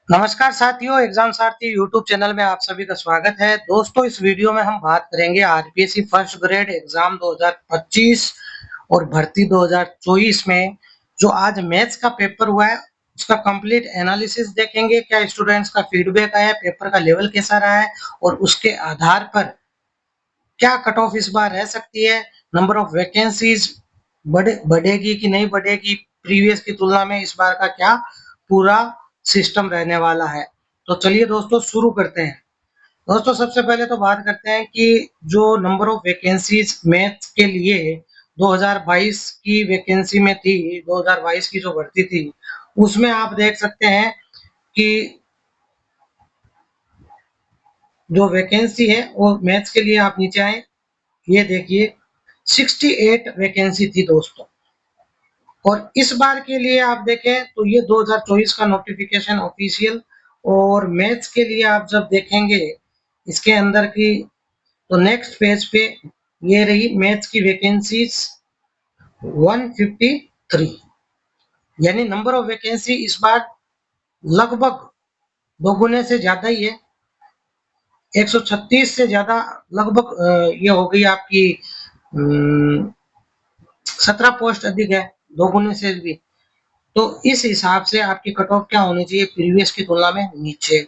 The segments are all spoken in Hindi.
नमस्कार साथियों, एग्जाम सारथी यूट्यूब चैनल में आप सभी का स्वागत है। दोस्तों, इस वीडियो में हम बात करेंगे आरपीएससी फर्स्ट ग्रेड एग्जाम 2025 और भर्ती 2024 में जो आज मैथ्स का पेपर हुआ है उसका कंप्लीट एनालिसिस देखेंगे। क्या स्टूडेंट्स का फीडबैक आया, पेपर का लेवल कैसा रहा है और उसके आधार पर क्या कट ऑफ इस बार रह सकती है, नंबर ऑफ वैकेंसीज बढ़ेगी कि नहीं बढ़ेगी, प्रीवियस की तुलना में इस बार का क्या पूरा सिस्टम रहने वाला है। तो चलिए दोस्तों शुरू करते हैं। दोस्तों, सबसे पहले तो बात करते हैं कि जो नंबर ऑफ वैकेंसीज मैथ्स के लिए 2022 की वैकेंसी में थी, 2022 की जो भर्ती थी उसमें आप देख सकते हैं कि जो वैकेंसी है वो मैथ्स के लिए, आप नीचे आए, ये देखिए 68 वैकेंसी थी दोस्तों। और इस बार के लिए आप देखें तो ये 2024 का नोटिफिकेशन ऑफिशियल, और मैथ्स के लिए आप जब देखेंगे इसके अंदर की, तो नेक्स्ट पेज पे ये रही मैथ्स की वैकेंसीज 153, यानी नंबर ऑफ वैकेंसी इस बार लगभग दोगुने से ज्यादा ही है। 136 से ज्यादा लगभग ये हो गई आपकी 17 पोस्ट अधिक है, दोगुने से भी। तो इस हिसाब से आपकी कट ऑफ क्या होनी चाहिए, प्रीवियस की तुलना में नीचे।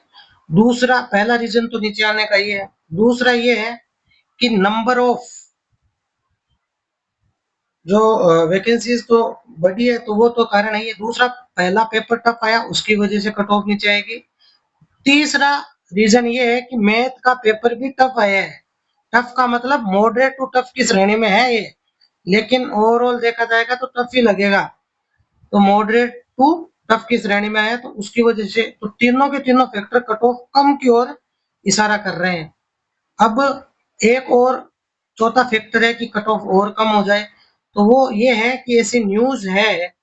दूसरा, पहला रीजन तो नीचे आने का ये है। दूसरा ये है कि नंबर ऑफ जो वैकेंसीज तो बढ़ी है, तो वो तो कारण है ये। दूसरा, पहला पेपर टफ आया, उसकी वजह से कट ऑफ नीचे आएगी। तीसरा रीजन ये है कि मैथ का पेपर भी टफ आया है। टफ का मतलब मॉडरेट टू टफ की श्रेणी में है ये, लेकिन ओवरऑल देखा जाएगा तो टफ ही लगेगा। तो मॉडरेट टू टफ की श्रेणी में है, तो उसकी वजह से तो तीनों के तीनों फैक्टर कट ऑफ कम की ओर इशारा कर रहे हैं। अब एक और चौथा फैक्टर है कि कट ऑफ और कम हो जाए, तो वो ये है कि ऐसी न्यूज है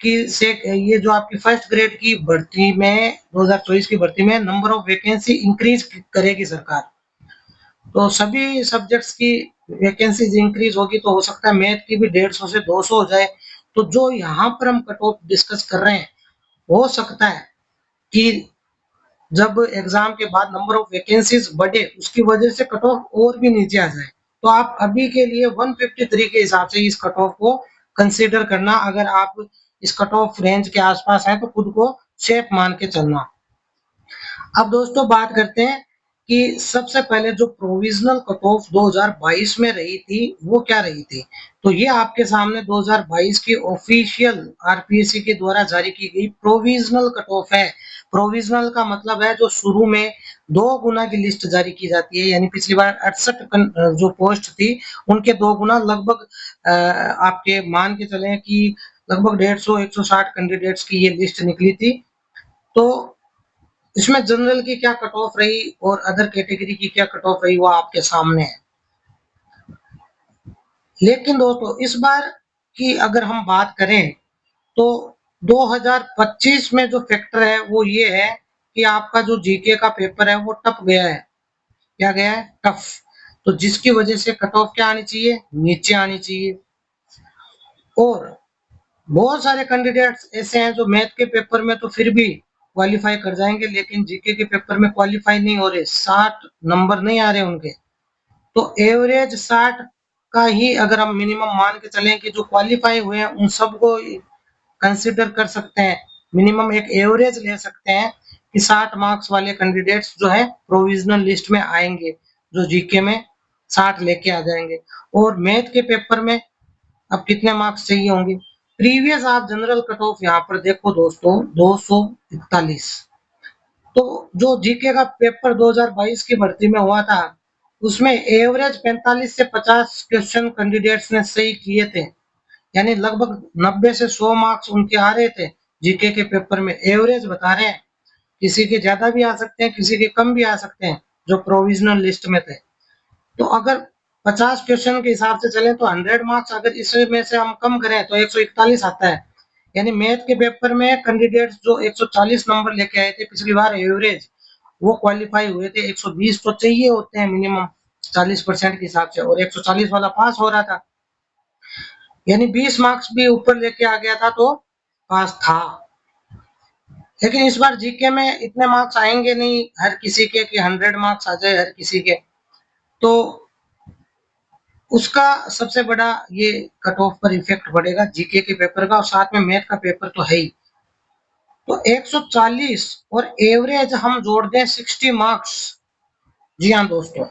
कि से ये जो आपकी फर्स्ट ग्रेड की भर्ती में 2024 की भर्ती में नंबर ऑफ वैकेंसी इंक्रीज करेगी सरकार। तो सभी सब्जेक्ट्स की वैकेंसीज इंक्रीज होगी, तो हो सकता है मैथ की भी 150 से 200 हो जाए। तो जो यहाँ पर हम कट ऑफ डिस्कस कर रहे हैं, हो सकता है कि जब एग्जाम के बाद नंबर ऑफ वैकेंसीज बढ़े, उसकी वजह से कट ऑफ और भी नीचे आ जाए। तो आप अभी के लिए 153 के हिसाब से इस कट ऑफ को कंसीडर करना। अगर आप इस कट ऑफ रेंज के आसपास हैं तो खुद को सेफ मान के चलना। अब दोस्तों बात करते हैं कि सबसे पहले जो प्रोविजनल कट ऑफ 2022 में रही थी वो क्या रही थी। तो ये आपके सामने 2022 की ऑफिशियल आरपीएससी के द्वारा जारी की गई प्रोविजनल कट ऑफ है। प्रोविजनल का मतलब है जो शुरू में 2 गुना की लिस्ट जारी की जाती है, यानी पिछली बार 68 जो पोस्ट थी उनके 2 गुना, लगभग आपके मान के चले कि लगभग 150-160 कैंडिडेट्स की ये लिस्ट निकली थी। तो इसमें जनरल की क्या कट ऑफ रही और अदर कैटेगरी की क्या कट ऑफ रही वो आपके सामने है। लेकिन दोस्तों इस बार की अगर हम बात करें तो 2025 में जो फैक्टर है वो ये है कि आपका जो जीके का पेपर है वो टफ गया है। क्या गया है? टफ। तो जिसकी वजह से कट ऑफ क्या आनी चाहिए, नीचे आनी चाहिए। और बहुत सारे कैंडिडेट्स ऐसे हैं जो मैथ के पेपर में तो फिर भी क्वालिफाई कर जाएंगे, लेकिन जीके के पेपर में क्वालिफाई नहीं हो रहे, 60 नंबर नहीं आ रहे उनके। तो एवरेज 60 का ही अगर हम मिनिमम मान के चलें कि जो क्वालिफाई हुए हैं उन सबको कंसिडर कर सकते हैं, मिनिमम एक एवरेज ले सकते हैं कि 60 मार्क्स वाले कैंडिडेट्स जो है प्रोविजनल लिस्ट में आएंगे, जो जीके में 60 लेके आ जाएंगे। और मैथ के पेपर में अब कितने मार्क्स चाहिए होंगे। प्रीवियस आप जनरल कट ऑफ यहाँ पर देखो दोस्तों, 241। तो जो जीके का पेपर 2022 की भर्ती में हुआ था उसमें एवरेज 45 से 50 क्वेश्चन कैंडिडेट्स ने सही किए थे, यानी लगभग 90 से 100 मार्क्स उनके आ रहे थे। जीके के पेपर में एवरेज बता रहे हैं, किसी के ज्यादा भी आ सकते हैं, किसी के कम भी आ सकते हैं जो प्रोविजनल लिस्ट में थे। तो अगर 50 क्वेश्चन के हिसाब से चले तो 100 मार्क्स अगर इसमें से हम कम करें तो 141 आता है। यानी मैथ के पेपर में कैंडिडेट्स जो 140 नंबर लेके आए थे पिछली बार एवरेज, वो क्वालिफाई हुए थे। 120 तो चाहिए होते हैं मिनिमम 40% के हिसाब से, और 140 वाला पास हो रहा था, यानी 20 मार्क्स भी ऊपर लेके आ गया था तो पास था। लेकिन इस बार जीके में इतने मार्क्स आएंगे नहीं हर किसी के कि 100 मार्क्स आ जाए हर किसी के, तो उसका सबसे बड़ा ये कट ऑफ पर इफेक्ट पड़ेगा जीके के पेपर का, और साथ में मैथ का पेपर तो है ही। तो 140 और एवरेज हम जोड़ दें 60 मार्क्स। जी हाँ दोस्तों,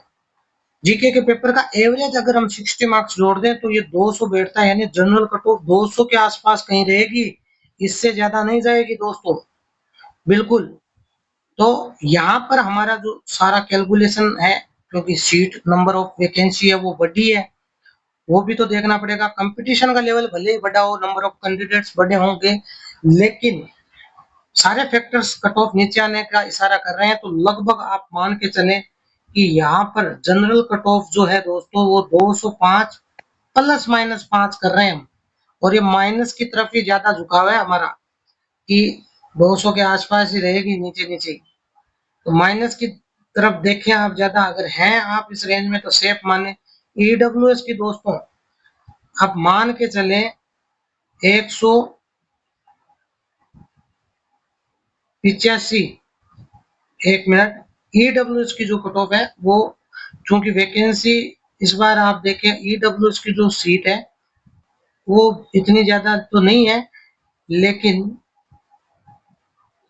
जीके के पेपर का एवरेज अगर हम 60 मार्क्स जोड़ दें तो ये 200 बैठता है, यानी जनरल कट ऑफ 200 के आसपास कहीं रहेगी, इससे ज्यादा नहीं जाएगी दोस्तों, बिल्कुल। तो यहाँ पर हमारा जो सारा कैलकुलेशन है, क्योंकि सीट नंबर ऑफ वैकेंसी है वो बड़ी है, वो भी तो देखना पड़ेगा। कंपटीशन का लेवल भले ही बड़ा हो, नंबर ऑफ कैंडिडेट्स बड़े होंगे, लेकिन सारे फैक्टर्स कट ऑफ नीचे आने का इशारा कर रहे हैं। तो लगभग आप मान के चलें कि यहाँ पर जनरल कट ऑफ जो है दोस्तों वो 205 प्लस माइनस 5 कर रहे हैं हम, और ये माइनस की तरफ ही ज्यादा झुकाव है हमारा कि 200 के आसपास ही रहेगी, नीचे नीचे। तो माइनस की तरफ देखें आप ज्यादा, अगर हैं आप इस रेंज में तो सेफ माने। ईडब्ल्यूएस की दोस्तों आप मान के चलें 185, एक मिनट, ईडब्ल्यूएस की जो कट ऑफ है वो, चूंकि वैकेंसी इस बार आप देखें ईडब्ल्यूएस की जो सीट है वो इतनी ज्यादा तो नहीं है, लेकिन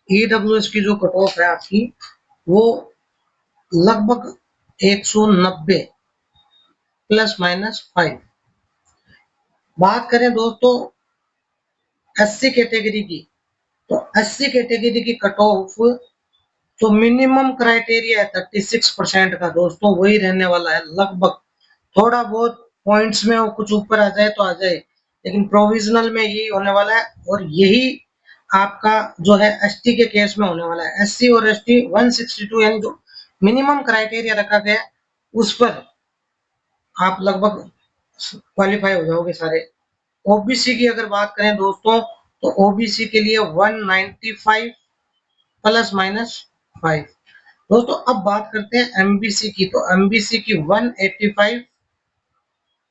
ईडब्ल्यूएस की जो कट ऑफ है आपकी वो लगभग 190 प्लस माइनस 5। बात करें दोस्तों एससी कैटेगरी की, तो एससी कैटेगरी की कट ऑफ तो मिनिमम क्राइटेरिया है 36% का दोस्तों, वही रहने वाला है लगभग। थोड़ा बहुत पॉइंट्स में वो कुछ ऊपर आ जाए तो आ जाए, लेकिन प्रोविजनल में यही होने वाला है। और यही आपका जो है एसटी के केस में होने वाला है। एससी और एसटी 162 यानी जो मिनिमम क्राइटेरिया रखा गया है उस पर आप लगभग क्वालिफाई हो जाओगे सारे। ओबीसी की अगर बात करें दोस्तों, तो ओबीसी के लिए 195 प्लस माइनस 5। दोस्तों अब बात करते हैं एमबीसी की, तो एमबीसी की 185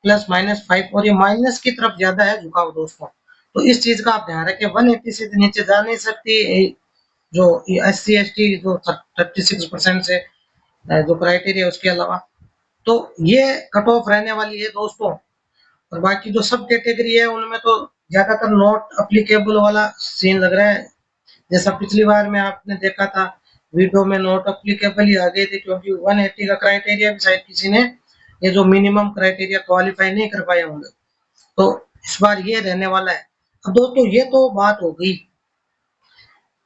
प्लस माइनस 5, और ये माइनस की तरफ ज्यादा है झुकाव दोस्तों। तो इस चीज का आप ध्यान रखें, 180 से नीचे जा नहीं सकती जो एस सी एस टी जो 36% से जो क्राइटेरिया उसके अलावा। तो ये कट ऑफ रहने वाली है दोस्तों। और बाकी जो सब कैटेगरी है उनमें तो ज्यादातर नॉट अप्लीकेबल वाला सीन लग रहा है। जैसा पिछली बार में आपने देखा था वीडियो में नॉट अप्लीकेबल ही आ गई थी, क्योंकि 180 का क्राइटेरिया भी शायद किसी ने ये जो मिनिमम क्राइटेरिया क्वालिफाई नहीं कर पाए होंगे। तो इस बार ये रहने वाला है। अब दोस्तों ये तो बात हो गई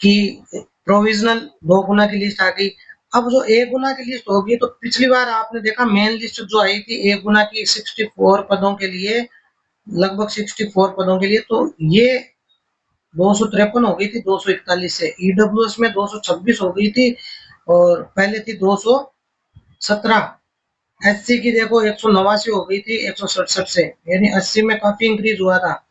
कि प्रोविजनल 2 गुना की लिस्ट आ गई। अब जो 1 गुना की लिस्ट होगी, तो पिछली बार आपने देखा मेन लिस्ट जो आई थी 1 गुना की 64 पदों के लिए, लगभग 64 पदों के लिए, तो ये 253 हो गई थी 241 से। ईडब्ल्यूएस में 226 हो गई थी और पहले थी 217। एससी की देखो 189 हो गई थी 167 से, यानी 80 में काफी इंक्रीज हुआ था।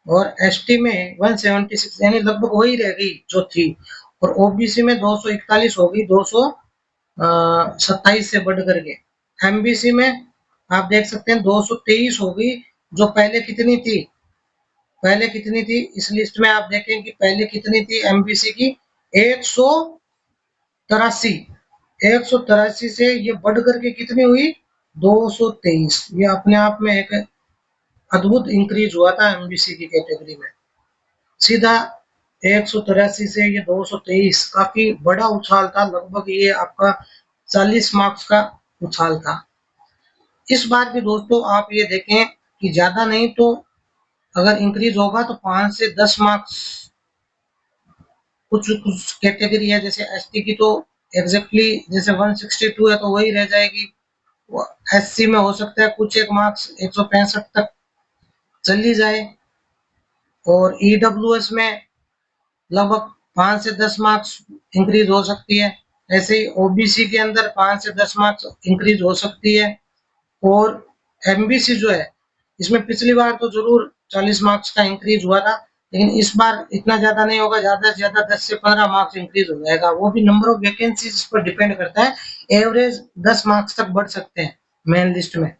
और एसटी में 176, यानी लगभग वही रह गई जो थी। और ओबीसी में 241 हो गई 227 से बढ़ करके। एमबीसी में आप देख सकते हैं 223 हो गई, जो पहले कितनी थी, पहले कितनी थी इस लिस्ट में आप देखें कि पहले कितनी थी एमबीसी की, 183। 183 से ये बढ़ करके कितनी हुई, 223। ये अपने आप में एक अद्भुत इंक्रीज हुआ था एमबीसी की कैटेगरी में। सीधा 183 से ये 223, काफी बड़ा उछाल था, लगभग ये आपका 40 मार्क्स का उछाल था। इस बार भी दोस्तों आप ये देखें कि ज्यादा नहीं तो अगर इंक्रीज होगा तो 5 से 10 मार्क्स। कुछ कुछ कैटेगरी है जैसे एसटी की तो एग्जैक्टली जैसे 162 है तो वही रह जाएगी। एससी में हो सकता है कुछ एक मार्क्स 165 तक चली जाए, और ईडब्ल्यूएस में लगभग 5 से 10 मार्क्स इंक्रीज हो सकती है। ऐसे ही ओबीसी के अंदर 5 से 10 मार्क्स इंक्रीज हो सकती है। और एमबीसी जो है इसमें पिछली बार तो जरूर 40 मार्क्स का इंक्रीज हुआ था, लेकिन इस बार इतना ज्यादा नहीं होगा, ज्यादा से ज्यादा 10 से 15 मार्क्स इंक्रीज हो जाएगा। वो भी नंबर ऑफ वैकेंसीज पर डिपेंड करता है, एवरेज 10 मार्क्स तक बढ़ सकते हैं मेन लिस्ट में।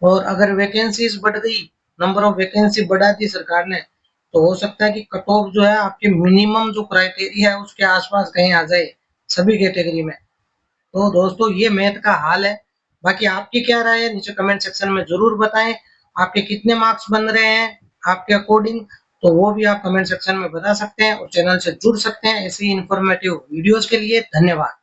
और अगर वैकेंसीज बढ़ गई, नंबर ऑफ वैकेंसी बढ़ा दी सरकार ने, तो हो सकता है कि कट ऑफ जो है आपके मिनिमम जो क्राइटेरिया है उसके आसपास कहीं आ जाए सभी कैटेगरी में। तो दोस्तों ये मैथ का हाल है। बाकी आपकी क्या राय है नीचे कमेंट सेक्शन में ज़रूर बताएं। आपके कितने मार्क्स बन रहे हैं आपके अकॉर्डिंग, तो वो भी आप कमेंट सेक्शन में बता सकते हैं और चैनल से जुड़ सकते हैं ऐसी इन्फॉर्मेटिव वीडियोस के लिए। धन्यवाद।